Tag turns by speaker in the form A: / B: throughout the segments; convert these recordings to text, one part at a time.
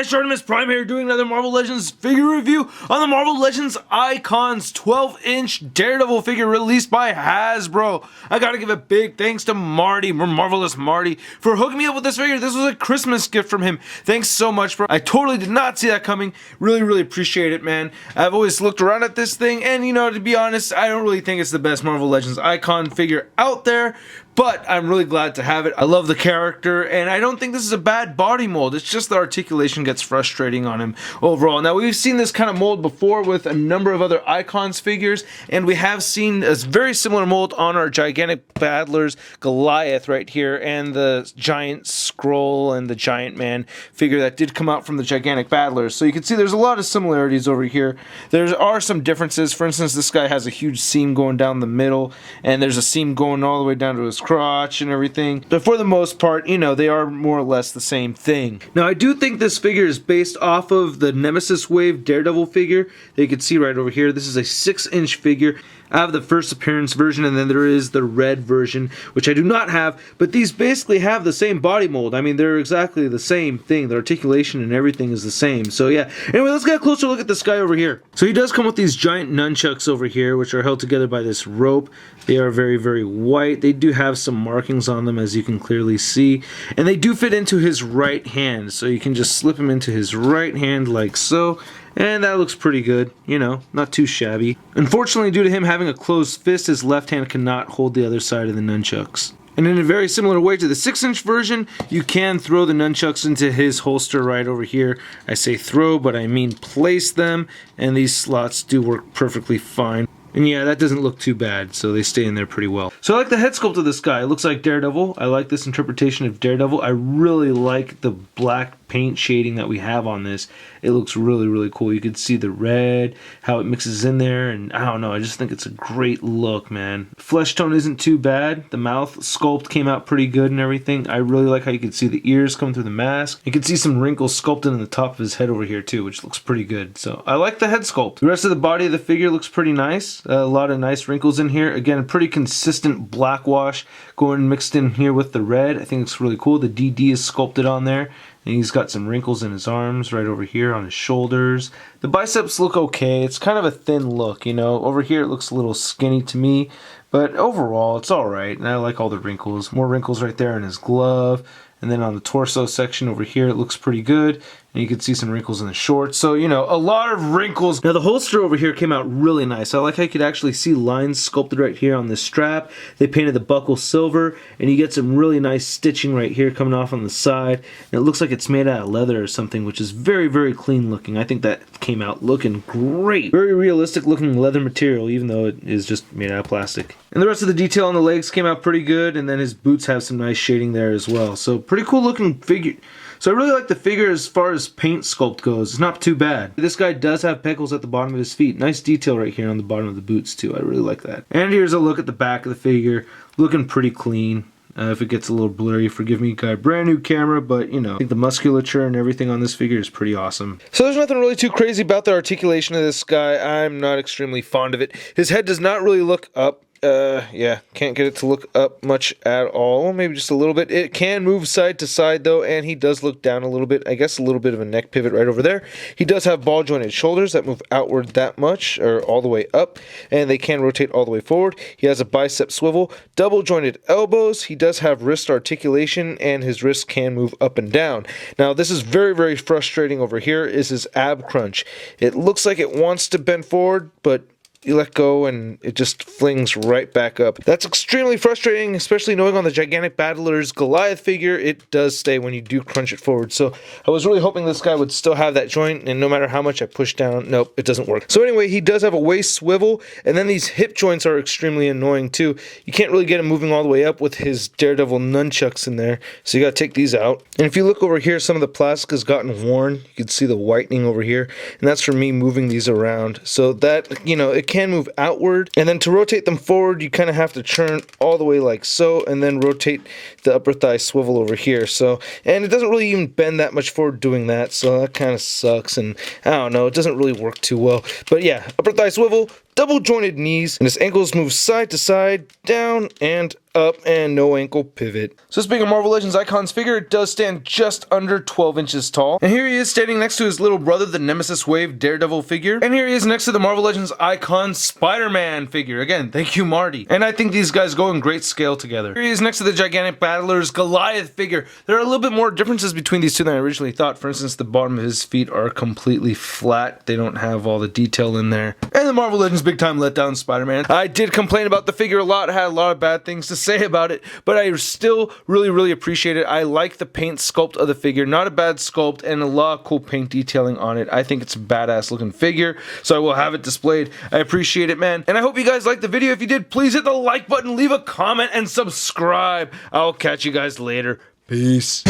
A: guys, Artemis Prime here doing another Marvel Legends figure review on the Marvel Legends Icons 12-inch Daredevil figure released by Hasbro. I gotta give a big thanks to Marty, Marvelous Marty, for hooking me up with this figure. This was a Christmas gift from him. Thanks so much, bro. I totally did not see that coming. Really appreciate it, man. I've always looked around at this thing, and you know, to be honest, I don't really think it's the best Marvel Legends Icon figure out there, but I'm really glad to have it. I love the character, and I don't think this is a bad body mold. It's just the articulation gets frustrating on him overall. Now, we've seen this kind of mold before with a number of other Icons figures, and we have seen a very similar mold on our Gigantic Battlers Goliath right here, and the Giant Scroll and the Giant Man figure that did come out from the Gigantic Battlers. So you can see there's a lot of similarities over here. There are some differences. For instance, this guy has a huge seam going down the middle, and there's a seam going all the way down to his crotch and everything, but for the most part, you know, they are more or less the same thing. Now, I do think this figure is based off of the Nemesis Wave Daredevil figure that you can see right over here. This is a 6-inch figure. I have the first appearance version, and then there is the red version, which I do not have, but these basically have the same body mold. I mean, they're exactly the same thing. The articulation and everything is the same. So yeah, anyway, let's get a closer look at this guy over here. So he does come with these giant nunchucks over here, which are held together by this rope. They are very white. They do have some markings on them, as you can clearly see, and they do fit into his right hand, so you can just slip them into his right hand like so. And that looks pretty good, you know, not too shabby. Unfortunately, due to him having a closed fist, his left hand cannot hold the other side of the nunchucks. And in a very similar way to the 6-inch version, you can throw the nunchucks into his holster right over here. I say throw, but I mean place them, and these slots do work perfectly fine. And yeah, that doesn't look too bad, so they stay in there pretty well. So I like the head sculpt of this guy. It looks like Daredevil. I like this interpretation of Daredevil. I really like the black paint shading that we have on this. It looks really cool. You can see the red, how it mixes in there, and I don't know, I just think it's a great look, man. Flesh tone isn't too bad. The mouth sculpt came out pretty good and everything. I really like how you can see the ears coming through the mask. You can see some wrinkles sculpted in the top of his head over here too, which looks pretty good. So I like the head sculpt. The rest of the body of the figure looks pretty nice. A lot of nice wrinkles in here. Again, a pretty consistent black wash going mixed in here with the red. I think it's really cool. The DD is sculpted on there. And he's got some wrinkles in his arms right over here on his shoulders. The biceps look okay. It's kind of a thin look, you know. Over here it looks a little skinny to me, but overall it's alright. And I like all the wrinkles. More wrinkles right there in his glove. And then on the torso section over here it looks pretty good. And you can see some wrinkles in the shorts. So, you know, a lot of wrinkles. Now, the holster over here came out really nice. I like how you could actually see lines sculpted right here on this strap. They painted the buckle silver, and you get some really nice stitching right here coming off on the side. And it looks like it's made out of leather or something, which is very clean looking. I think that came out looking great. Very realistic looking leather material, even though it is just made out of plastic. And the rest of the detail on the legs came out pretty good, and then his boots have some nice shading there as well. So, pretty cool looking figure. So I really like the figure as far as paint sculpt goes. It's not too bad. This guy does have pecals at the bottom of his feet. Nice detail right here on the bottom of the boots too. I really like that. And here's a look at the back of the figure. Looking pretty clean. If it gets a little blurry, forgive me. Got a brand new camera, but you know, I think the musculature and everything on this figure is pretty awesome. So there's nothing really too crazy about the articulation of this guy. I'm not extremely fond of it. His head does not really look up. Yeah, can't get it to look up much at all. Maybe just a little bit. It can move side to side though, and he does look down a little bit. I guess a little bit of a neck pivot right over there. He does have ball jointed shoulders that move outward that much, or all the way up, and they can rotate all the way forward. He has a bicep swivel, double jointed elbows. He does have wrist articulation, and his wrists can move up and down. Now, this is very frustrating over here is his ab crunch. It looks like it wants to bend forward, but you let go and it just flings right back up. That's extremely frustrating, especially knowing on the Gigantic Battlers Goliath figure, it does stay when you do crunch it forward. So I was really hoping this guy would still have that joint, and no matter how much I push down, nope, it doesn't work. So anyway, he does have a waist swivel, and then these hip joints are extremely annoying too. You can't really get him moving all the way up with his Daredevil nunchucks in there, so you gotta take these out. And if you look over here, some of the plastic has gotten worn. You can see the whitening over here, and that's from me moving these around. So that, you know, it can move outward, and then to rotate them forward you kind of have to turn all the way like so, and then rotate the upper thigh swivel over here. So, and it doesn't really even bend that much forward doing that, so that kind of sucks, and I don't know, it doesn't really work too well. But yeah, upper thigh swivel, double jointed knees, and his ankles move side to side, down and up, and no ankle pivot. So this being a Marvel Legends Icons figure, it does stand just under 12 inches tall. And here he is standing next to his little brother, the Nemesis Wave Daredevil figure. And here he is next to the Marvel Legends Icon Spider-Man figure. Again, thank you, Marty. And I think these guys go in great scale together. Here he is next to the Gigantic Battler's Goliath figure. There are a little bit more differences between these two than I originally thought. For instance, the bottom of his feet are completely flat. They don't have all the detail in there. And the Marvel Legends Big Time Letdown Spider-Man. I did complain about the figure a lot. I had a lot of bad things to say about it, but I still really appreciate it. I like the paint sculpt of the figure. Not a bad sculpt and a lot of cool paint detailing on it. I think it's a badass looking figure, so I will have it displayed. I appreciate it, man. And I hope you guys liked the video. If you did, please hit the like button, leave a comment, and subscribe. I'll catch you guys later. Peace.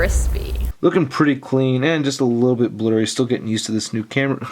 B: Crispy.
A: Looking pretty clean and just a little bit blurry. Still getting used to this new camera.